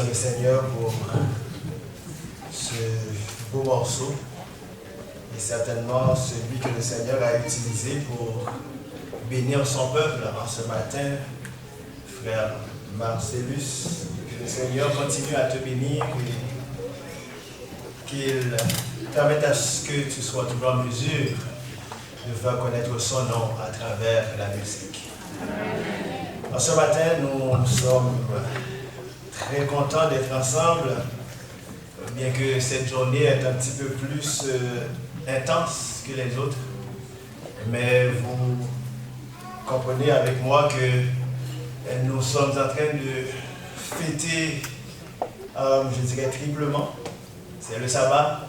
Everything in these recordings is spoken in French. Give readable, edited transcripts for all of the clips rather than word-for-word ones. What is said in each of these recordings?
le Seigneur pour ce beau morceau et certainement celui que le Seigneur a utilisé pour bénir son peuple en ce matin, frère Marcellus. Que le Seigneur continue à te bénir et qu'il permette à ce que tu sois toujours en mesure de faire connaître son nom à travers la musique. En ce matin, nous sommes très contents d'être ensemble, bien que cette journée est un petit peu plus intense que les autres. Mais vous comprenez avec moi que nous sommes en train de fêter, je dirais triplement. C'est le sabbat,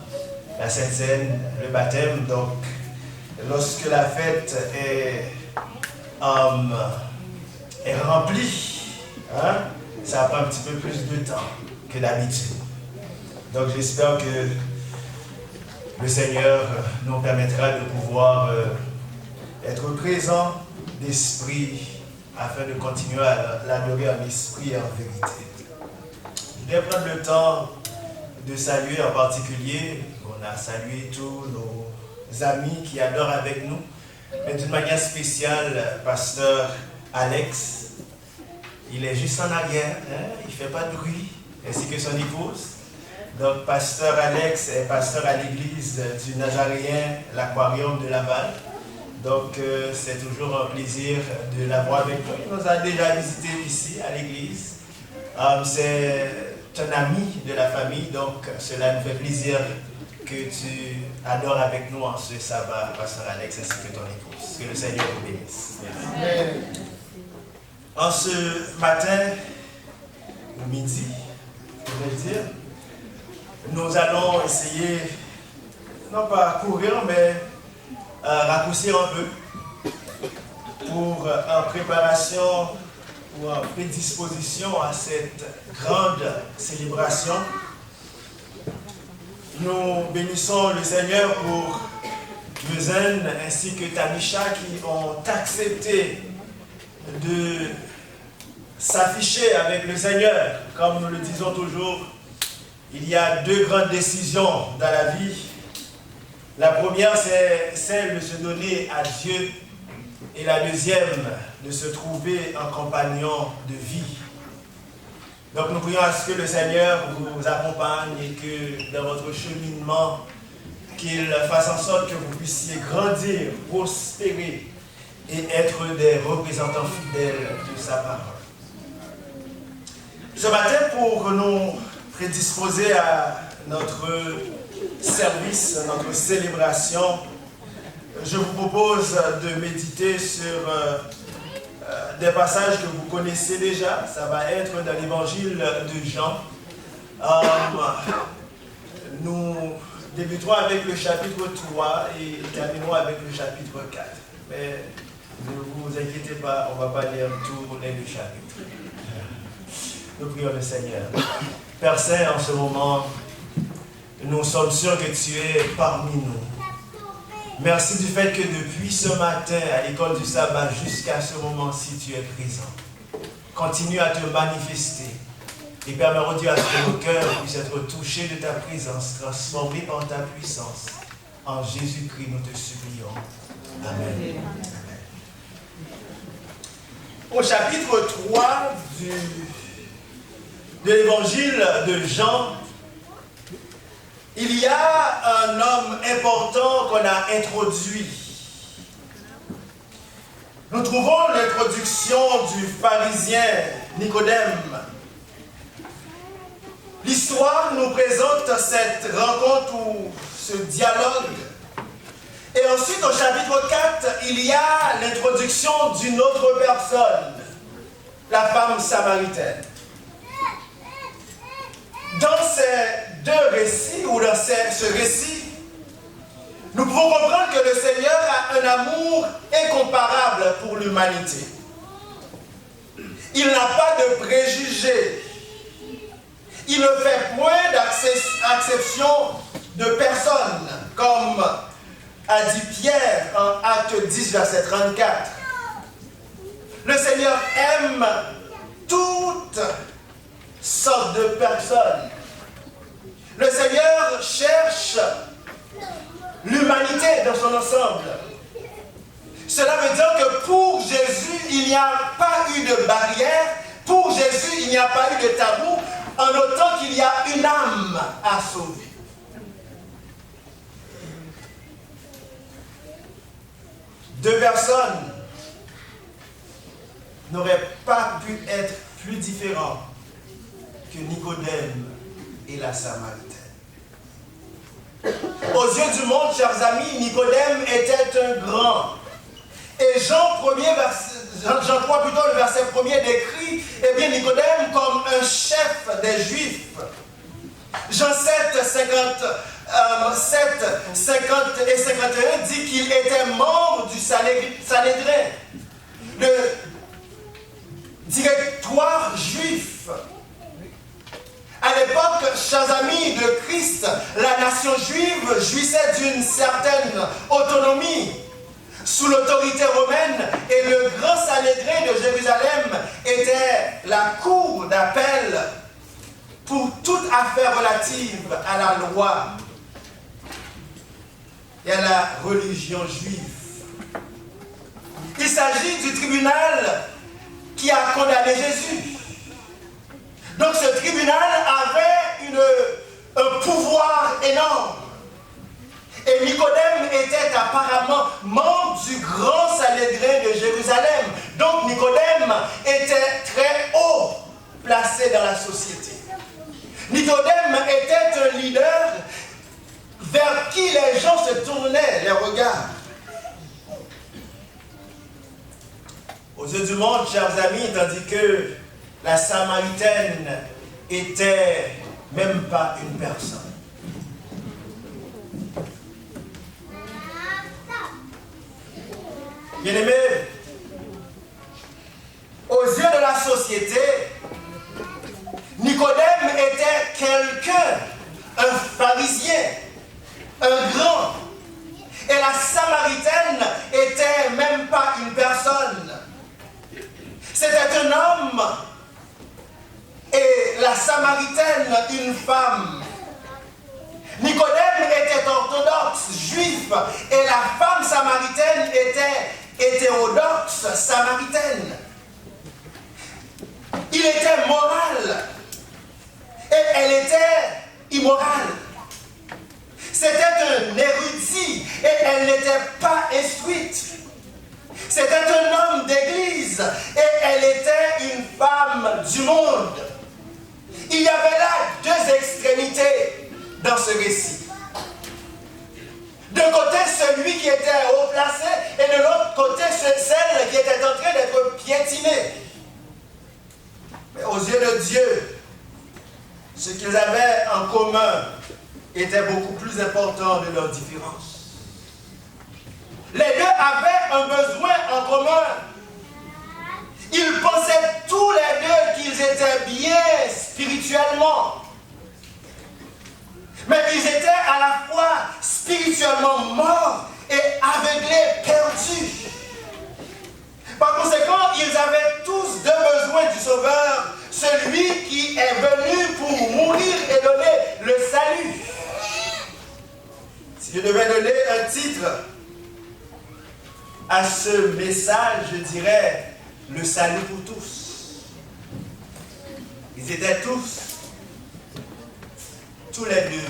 la Sainte Seine, le baptême. Donc, lorsque la fête est remplie, ça prend un petit peu plus de temps que d'habitude. Donc, j'espère que le Seigneur nous permettra de pouvoir être présents d'esprit afin de continuer à l'adorer en esprit et en vérité. Je vais prendre le temps de saluer en particulier, on a salué tous nos amis qui adorent avec nous, mais d'une manière spéciale, pasteur Alex. Il est juste en arrière, il ne fait pas de bruit, ainsi que son épouse. Donc, pasteur Alex est pasteur à l'église du Nazaréen, l'Aquarium de Laval. Donc, c'est toujours un plaisir de l'avoir avec nous. Il nous a déjà visité ici, à l'église. C'est un ami de la famille, donc cela nous fait plaisir que tu adores avec nous en ce sabbat, pasteur Alex, ainsi que ton épouse. Que le Seigneur vous bénisse. Amen. En ce matin, ou midi, je vais dire, nous allons essayer, non pas courir, mais raccourcir un peu pour en préparation ou en prédisposition à cette grande célébration. Nous bénissons le Seigneur pour Mezen ainsi que Tamisha qui ont accepté de s'afficher avec le Seigneur. Comme nous le disons toujours, il y a deux grandes décisions dans la vie. La première, c'est celle de se donner à Dieu. Et la deuxième, de se trouver un compagnon de vie. Donc nous prions à ce que le Seigneur vous accompagne et que dans votre cheminement, qu'il fasse en sorte que vous puissiez grandir, prospérer et être des représentants fidèles de sa parole. Ce matin, pour nous prédisposer à notre service, notre célébration, je vous propose de méditer sur des passages que vous connaissez déjà. Ça va être dans l'évangile de Jean. Nous débuterons avec le chapitre 3 et terminerons avec le chapitre 4. Mais ne vous inquiétez pas, on ne va pas lire tous les deux chapitres. Nous prions le Seigneur. Père Saint, en ce moment, nous sommes sûrs que tu es parmi nous. Merci du fait que depuis ce matin, à l'école du sabbat, jusqu'à ce moment-ci, tu es présent. Continue à te manifester et permets, oh Dieu, à ce que nos cœurs puissent être touchés de ta présence, transformés par ta puissance. En Jésus-Christ, nous te supplions. Amen. Au chapitre 3 de l'évangile de Jean, il y a un homme important qu'on a introduit. Nous trouvons l'introduction du pharisien Nicodème. L'histoire nous présente cette rencontre ou ce dialogue. Et ensuite, au chapitre 4, il y a l'introduction d'une autre personne, la femme samaritaine. Dans ces deux récits, ou dans ce récit, nous pouvons comprendre que le Seigneur a un amour incomparable pour l'humanité. Il n'a pas de préjugés. Il ne fait point d'acception de personne, comme a dit Pierre en Acte 10, verset 34. Le Seigneur aime toutes sortes de personnes. Le Seigneur cherche l'humanité dans son ensemble. Cela veut dire que pour Jésus, il n'y a pas eu de barrière. Pour Jésus, il n'y a pas eu de tabou, en autant qu'il y a une âme à sauver. Deux personnes n'auraient pas pu être plus différents que Nicodème et la Samaritaine. Aux yeux du monde, chers amis, Nicodème était un grand. Et Jean 3, plutôt le verset 1er décrit, eh bien, Nicodème comme un chef des Juifs. Jean 7, 50 et 51 dit qu'il était membre du Sanhédrin, le directoire juif. À l'époque, chers amis de Christ, la nation juive jouissait d'une certaine autonomie sous l'autorité romaine et le grand Sanhédrin de Jérusalem était la cour d'appel pour toute affaire relative à la loi et à la religion juive. Il s'agit du tribunal qui a condamné Jésus. Donc ce tribunal avait un pouvoir énorme. Et Nicodème était apparemment membre du grand Sanhédrin de Jérusalem. Donc Nicodème était très haut placé dans la société. Nicodème était un leader vers qui les gens se tournaient les regards. Aux yeux du monde, chers amis, tandis que la Samaritaine était même pas une personne. Bien-aimés, aux yeux de la société, Nicodème était quelqu'un, un pharisien, un grand. Et la Samaritaine était même pas une personne. C'était un homme et la Samaritaine une femme. Nicodème était orthodoxe, juif, et la femme samaritaine était hétérodoxe, samaritaine. Il était moral et elle était immorale. C'était un érudit et elle n'était pas instruite. C'était un homme d'église et elle était une femme du monde. Il y avait là deux extrémités dans ce récit. D'un côté, celui qui était haut placé et de l'autre côté, celle qui était en train d'être piétinée. Mais aux yeux de Dieu, ce qu'ils avaient en commun était beaucoup plus important de leurs différences. Les deux avaient un besoin en commun. Ils pensaient tous les deux qu'ils étaient bien spirituellement. Mais ils étaient à la fois spirituellement morts et aveuglés, perdus. Par conséquent, ils avaient tous deux besoins du Sauveur, celui qui est venu pour mourir et donner le salut. Si je devais donner un titre à ce message, je dirais le salut pour tous. Ils étaient tous les deux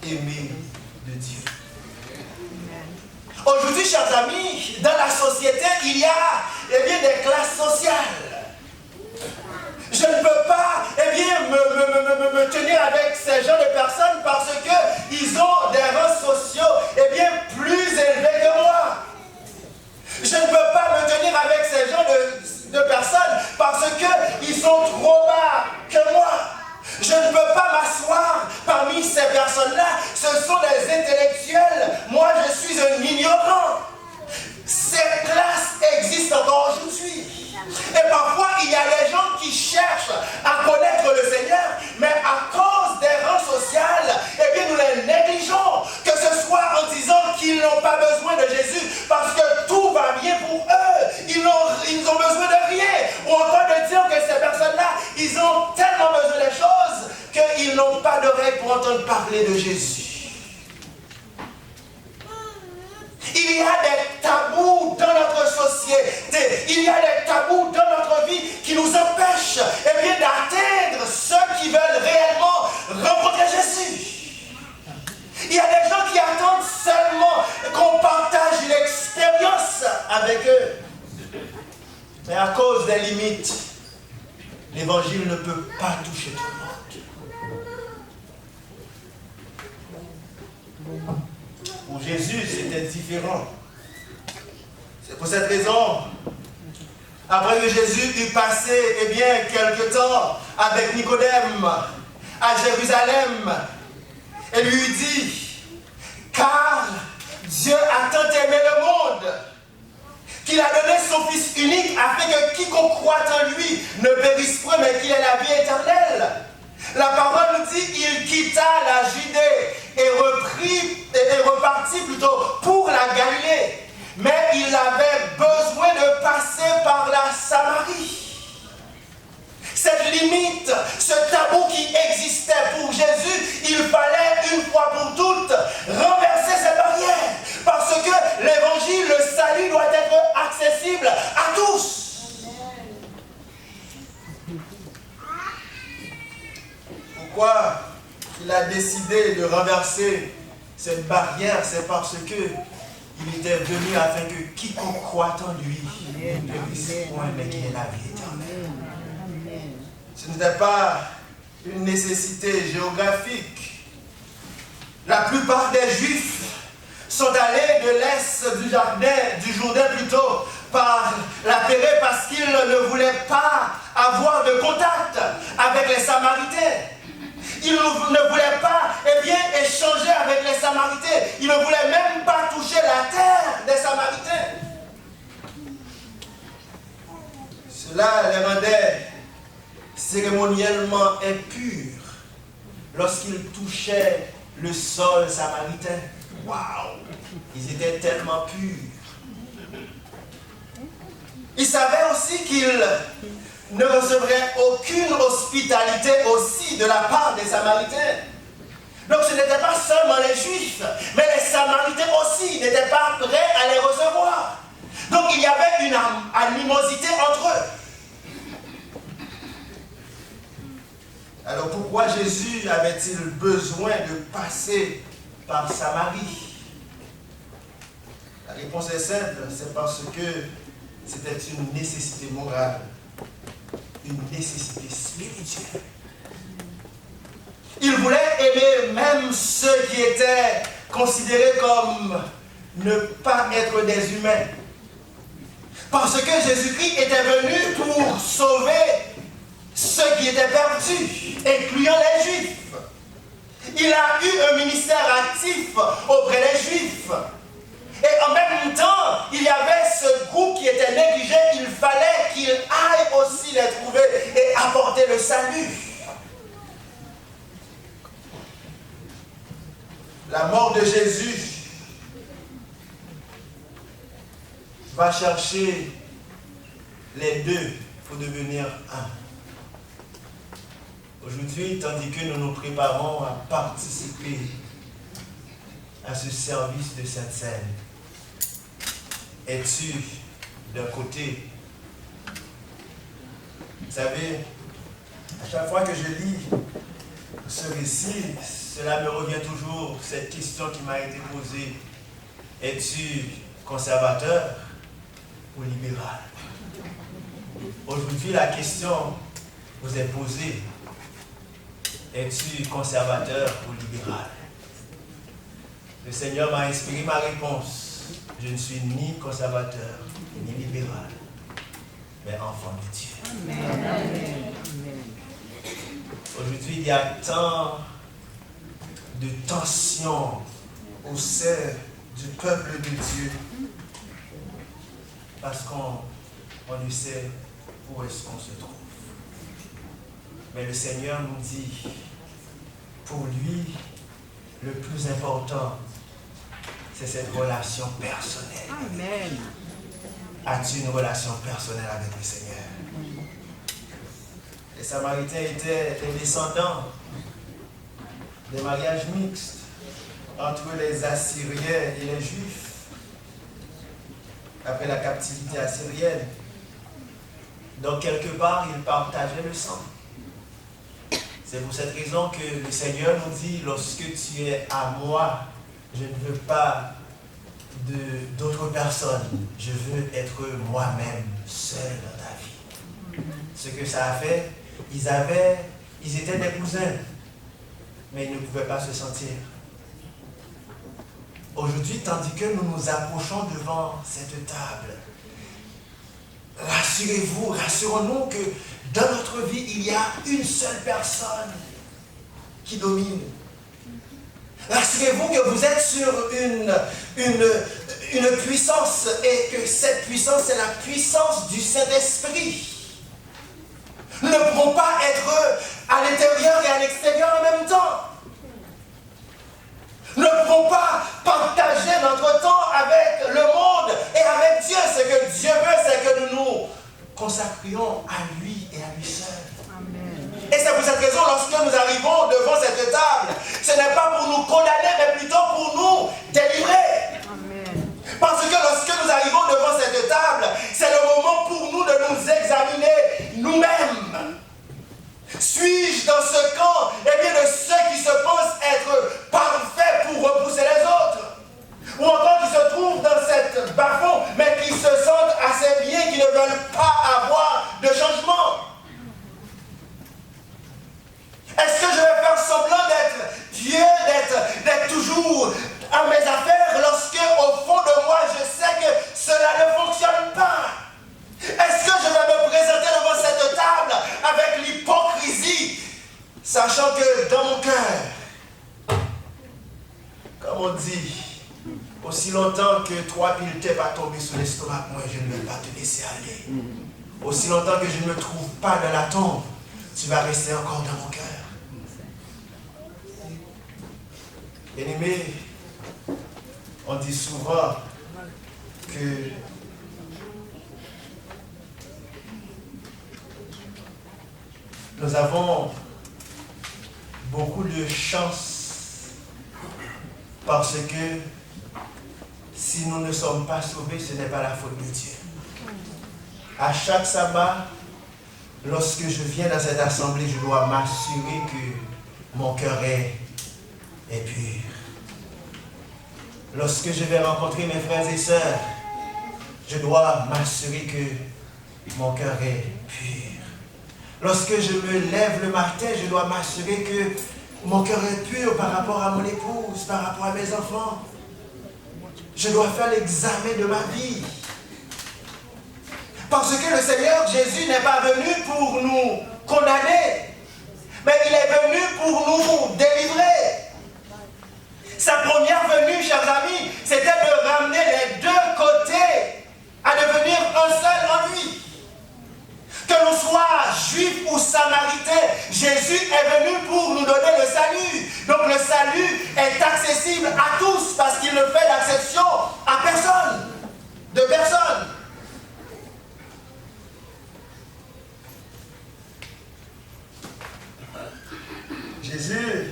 aimés de Dieu. Aujourd'hui, chers amis, dans la société, il y a des classes sociales. Je ne peux pas me tenir avec ces genres de personnes parce qu'ils ont des rangs sociaux plus élevés que moi. Je ne peux pas me tenir avec ces genres de personnes parce qu'ils sont trop bas que moi. Je ne peux pas m'asseoir parmi ces personnes-là. Ce sont des intellectuels. Moi, je suis un ignorant. Ces classes existent encore aujourd'hui. Et parfois, il y a des gens qui cherchent à connaître le Seigneur, mais à cause des rangs sociaux, nous les négligeons. Que ce soit en disant qu'ils n'ont pas besoin de Jésus parce que tout va bien pour eux. Ils n'ont besoin de rien. Ou encore de dire que ces personnes-là, ils ont tellement besoin pas d'oreille pour entendre parler de Jésus. Il y a des tabous dans notre société, il y a des tabous dans notre vie qui nous empêchent d'atteindre ceux qui veulent réellement rencontrer Jésus. Il y a des gens qui attendent seulement qu'on partage l'expérience avec eux. Mais à cause des limites, l'évangile ne peut pas toucher tout le monde. Pour Jésus, c'était différent. C'est pour cette raison, après que Jésus eut passé quelque temps avec Nicodème à Jérusalem, et lui eut dit, car Dieu a tant aimé le monde qu'il a donné son Fils unique afin que quiconque croit en lui ne périsse point, mais qu'il ait la vie éternelle. La parole nous dit qu'il quitta la Judée et repartit plutôt pour la Galilée. Mais il avait besoin de passer par la Samarie. Cette limite, ce tabou qui existait pour Jésus, il fallait une fois pour toutes renverser cette barrière. Parce que l'évangile, le salut doit être accessible à tous. Pourquoi il a décidé de renverser cette barrière? C'est parce que il était venu afin que quiconque croit en lui ne périsse point, mais qu'il ait la vie éternelle. Ce n'était pas une nécessité géographique. La plupart des Juifs sont allés de l'est du Jourdain plutôt, par la Pérée parce qu'ils ne voulaient pas avoir de contact avec les Samaritains. Ils ne voulaient pas échanger avec les Samaritains. Ils ne voulaient même pas toucher la terre des Samaritains. Cela les rendait cérémoniellement impurs lorsqu'ils touchaient le sol samaritain. Waouh! Ils étaient tellement purs. Ils savaient aussi qu'ils ne recevraient aucune hospitalité aussi de la part des Samaritains. Donc ce n'était pas seulement les Juifs, mais les Samaritains aussi n'étaient pas prêts à les recevoir. Donc il y avait une animosité entre eux. Alors pourquoi Jésus avait-il besoin de passer par Samarie? La réponse est simple, c'est parce que c'était une nécessité morale, une nécessité spirituelle. Il voulait aimer même ceux qui étaient considérés comme ne pas être des humains. Parce que Jésus-Christ était venu pour sauver ceux qui étaient perdus, incluant les Juifs. Il a eu un ministère actif auprès des Juifs. Et en même temps, il y avait ce groupe qui était négligé. Il fallait qu'il aille aussi les trouver et apporter le salut. La mort de Jésus va chercher les deux pour devenir un. Aujourd'hui, tandis que nous nous préparons à participer à ce service de Sainte Seine, es-tu d'un côté? Vous savez, à chaque fois que je lis ce récit, cela me revient toujours, cette question qui m'a été posée. Es-tu conservateur ou libéral? Aujourd'hui, la question vous est posée. Es-tu conservateur ou libéral? Le Seigneur m'a inspiré ma réponse. Je ne suis ni conservateur, ni libéral, mais enfant de Dieu. Amen. Aujourd'hui, il y a tant de tensions au sein du peuple de Dieu parce qu'on ne sait où est-ce qu'on se trouve. Mais le Seigneur nous dit, pour lui, le plus important, c'est cette relation personnelle. Amen. As-tu une relation personnelle avec le Seigneur? Les Samaritains étaient des descendants des mariages mixtes entre les Assyriens et les Juifs après la captivité assyrienne. Donc, quelque part, ils partageaient le sang. C'est pour cette raison que le Seigneur nous dit, lorsque tu es à moi, je ne veux pas d'autres personnes. Je veux être moi-même seul dans ta vie. Ce que ça a fait, ils étaient des cousins, mais ils ne pouvaient pas se sentir. Aujourd'hui, tandis que nous nous approchons devant cette table, rassurez-vous, rassurons-nous que dans notre vie, il y a une seule personne qui domine. Rassurez-vous que vous êtes sur une puissance et que cette puissance, c'est la puissance du Saint-Esprit. Nous ne pouvons pas être à l'intérieur et à l'extérieur en même temps. Nous ne pouvons pas partager notre temps avec le monde et avec Dieu. Ce que Dieu veut, c'est que nous nous consacrions à lui et à lui seul. Amen. Et c'est pour cette raison, lorsque nous arrivons devant cette table, ce n'est pas pour nous condamner, mais plutôt pour nous délivrer. Amen. Parce que lorsque nous arrivons devant cette table, c'est le moment pour nous de nous examiner nous-mêmes. Suis-je dans ce camp, eh bien, de ceux qui se pensent être parfaits pour repousser les autres? Ou encore qui se trouvent dans cette bas-fond, mais qui se sentent assez bien, qui ne veulent pas avoir de changement? Est-ce que je vais faire semblant d'être Dieu, d'être toujours à mes affaires, lorsque au fond de moi, je sais que cela ne fonctionne pas? Est-ce que je vais me présenter devant cette table avec l'hypocrisie, sachant que dans mon cœur, comme on dit, aussi longtemps que 3 piles t'es pas tombé sur l'estomac, moi je ne vais pas te laisser aller. Aussi longtemps que je ne me trouve pas dans la tombe, tu vas rester encore dans mon cœur. Bien-aimé, on dit souvent que nous avons beaucoup de chance parce que si nous ne sommes pas sauvés, ce n'est pas la faute de Dieu. À chaque sabbat, lorsque je viens dans cette assemblée, je dois m'assurer que mon cœur est pur. Lorsque je vais rencontrer mes frères et sœurs, je dois m'assurer que mon cœur est pur. Lorsque je me lève le matin, je dois m'assurer que mon cœur est pur par rapport à mon épouse, par rapport à mes enfants. Je dois faire l'examen de ma vie. Parce que le Seigneur Jésus n'est pas venu pour nous condamner, mais il est venu pour nous délivrer. Sa première venue, chers amis, c'était de ramener les deux côtés à devenir un seul en lui. Que l'on soit juif ou samaritain, Jésus est venu pour nous donner le salut. Donc le salut est accessible à tous parce qu'il ne fait d'acception à personne, de personne. Jésus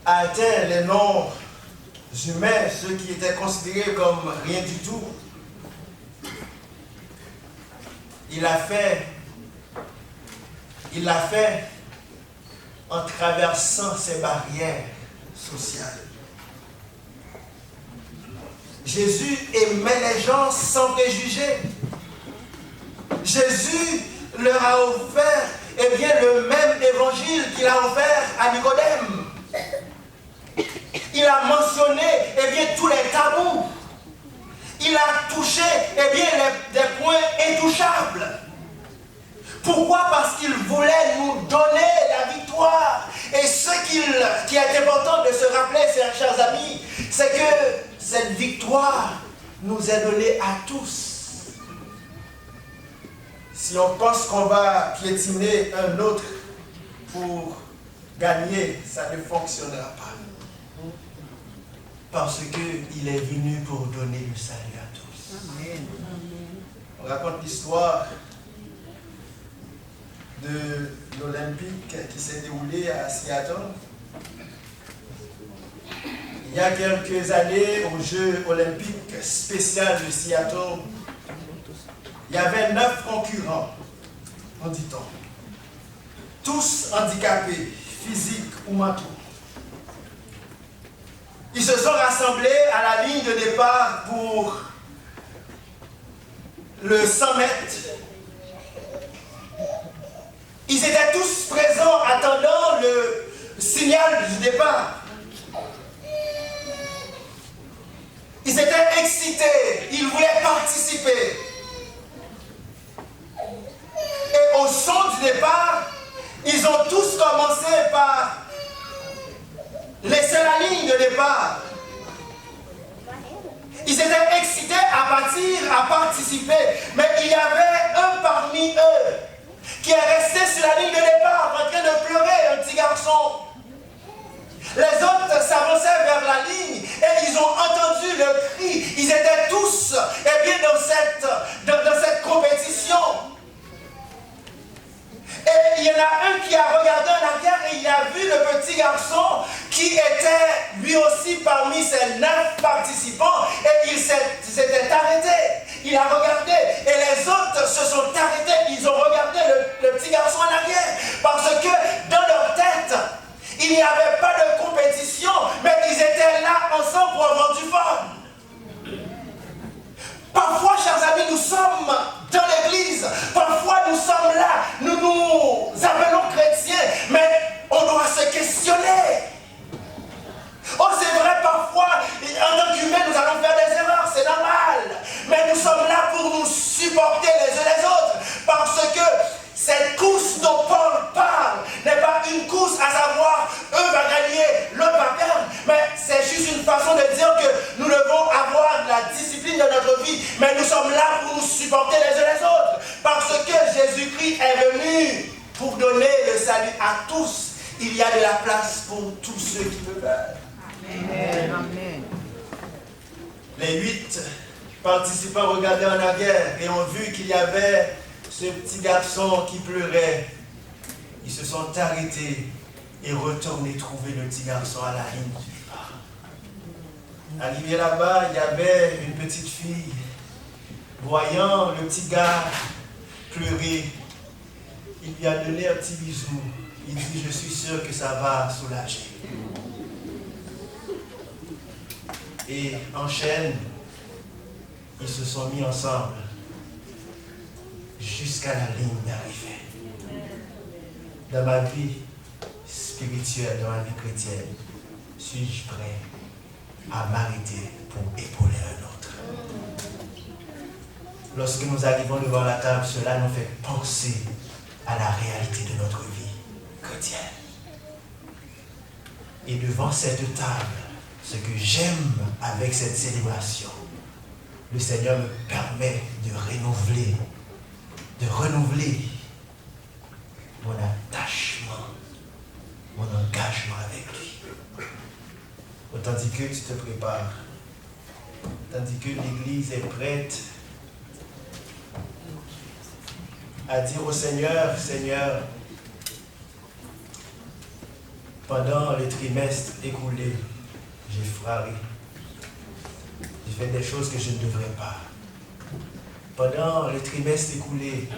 a atteint les nombres humains, ceux qui étaient considérés comme rien du tout. Il l'a fait en traversant ces barrières sociales. Jésus aimait les gens sans préjugés. Jésus leur a offert le même évangile qu'il a offert à Nicodème. Il a mentionné tous les tabous. Il a touché des points intouchables. Pourquoi? Parce qu'il voulait nous donner la victoire. Et ce qui est important de se rappeler, chers amis, c'est que cette victoire nous est donnée à tous. Si on pense qu'on va piétiner un autre pour gagner, ça ne fonctionnera pas. Parce qu'il est venu pour donner le salut à tous. Amen. On raconte l'histoire de l'Olympique qui s'est déroulé à Seattle. Il y a quelques années, aux Jeux olympiques spéciaux de Seattle, il y avait 9 concurrents, en dit-on. Tous handicapés, physiques ou mentaux. Ils se sont rassemblés à la ligne de départ pour le 100 mètres. Ils étaient tous présents attendant le signal du départ. Ils étaient excités, ils voulaient participer. Et au son du départ, ils ont tous commencé par laisser la ligne de départ. Ils étaient excités à partir, à participer. Mais il y avait un parmi eux qui est resté sur la ligne de départ en train de pleurer, un petit garçon. Les autres s'avançaient vers la ligne et ils ont entendu le cri. Ils étaient tous dans cette compétition. Et il y en a un qui a regardé en arrière et il a vu le petit garçon qui était lui aussi parmi ces 9 participants et il s'était arrêté. Il a regardé et les autres se sont arrêtés. Ils ont regardé le petit garçon en arrière parce que dans leur tête, il n'y avait pas de compétition, mais ils étaient là ensemble pour avoir du fun. Parfois, chers amis, nous sommes dans l'église. Parfois, nous sommes là. Nous nous appelons chrétiens, mais on doit se questionner. Oh, c'est vrai, parfois, en tant qu'humains, nous allons faire des erreurs, c'est normal. Mais nous sommes là pour nous supporter les uns les autres. Parce que cette course dont Paul parle n'est pas une course à savoir, eux va gagner, l'autre va perdre. Mais c'est juste une façon de dire que nous devons avoir la discipline de notre vie. Mais nous sommes là pour nous supporter les uns les autres. Parce que Jésus-Christ est venu pour donner le salut à tous. Il y a de la place pour tous ceux qui le veulent. Amen. Les 8 participants regardaient en arrière et ont vu qu'il y avait ce petit garçon qui pleurait. Ils se sont arrêtés et retournés trouver le petit garçon à la ligne du départ. Arrivé là-bas, il y avait une petite fille. Voyant le petit gars pleurer, il lui a donné un petit bisou. Il dit, je suis sûr que ça va soulager. Et en chaîne, ils se sont mis ensemble jusqu'à la ligne d'arrivée. Dans ma vie spirituelle, dans ma vie chrétienne, suis-je prêt à m'arrêter pour épauler un autre? Lorsque nous arrivons devant la table, cela nous fait penser à la réalité de notre vie chrétienne. Et devant cette table, ce que j'aime avec cette célébration, le Seigneur me permet de renouveler mon attachement, mon engagement avec lui. Tandis que tu te prépares, tandis que l'Église est prête à dire au Seigneur, Seigneur, pendant le trimestre écoulé, j'ai fraré. J'ai fait des choses que je ne devrais pas. Pendant le trimestre écoulé,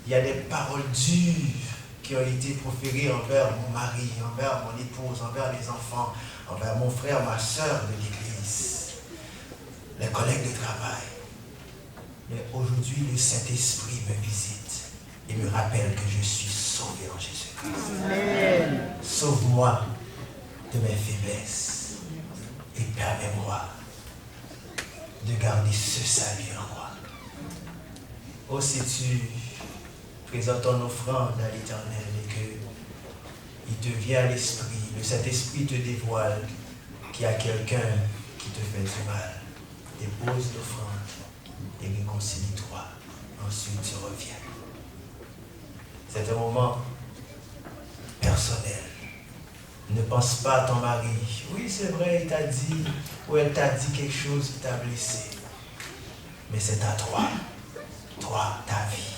il y a des paroles dures qui ont été proférées envers mon mari, envers mon épouse, envers les enfants, envers mon frère, ma soeur de l'église, les collègues de travail. Mais aujourd'hui, le Saint-Esprit me visite et me rappelle que je suis sauvé en Jésus-Christ. Amen. Sauve-moi de mes faiblesses et permets-moi de garder ce salut en moi. Oh, si tu présentes ton offrande à l'Éternel et qu'il te vient à l'esprit, le Saint-Esprit te dévoile qu'il y a quelqu'un qui te fait du mal, dépose l'offrande et réconcilie-toi. Ensuite, tu reviens. C'est un moment personnel. Ne pense pas à ton mari. Oui, c'est vrai, il t'a dit ou elle t'a dit quelque chose qui t'a blessé. Mais c'est à toi, ta vie.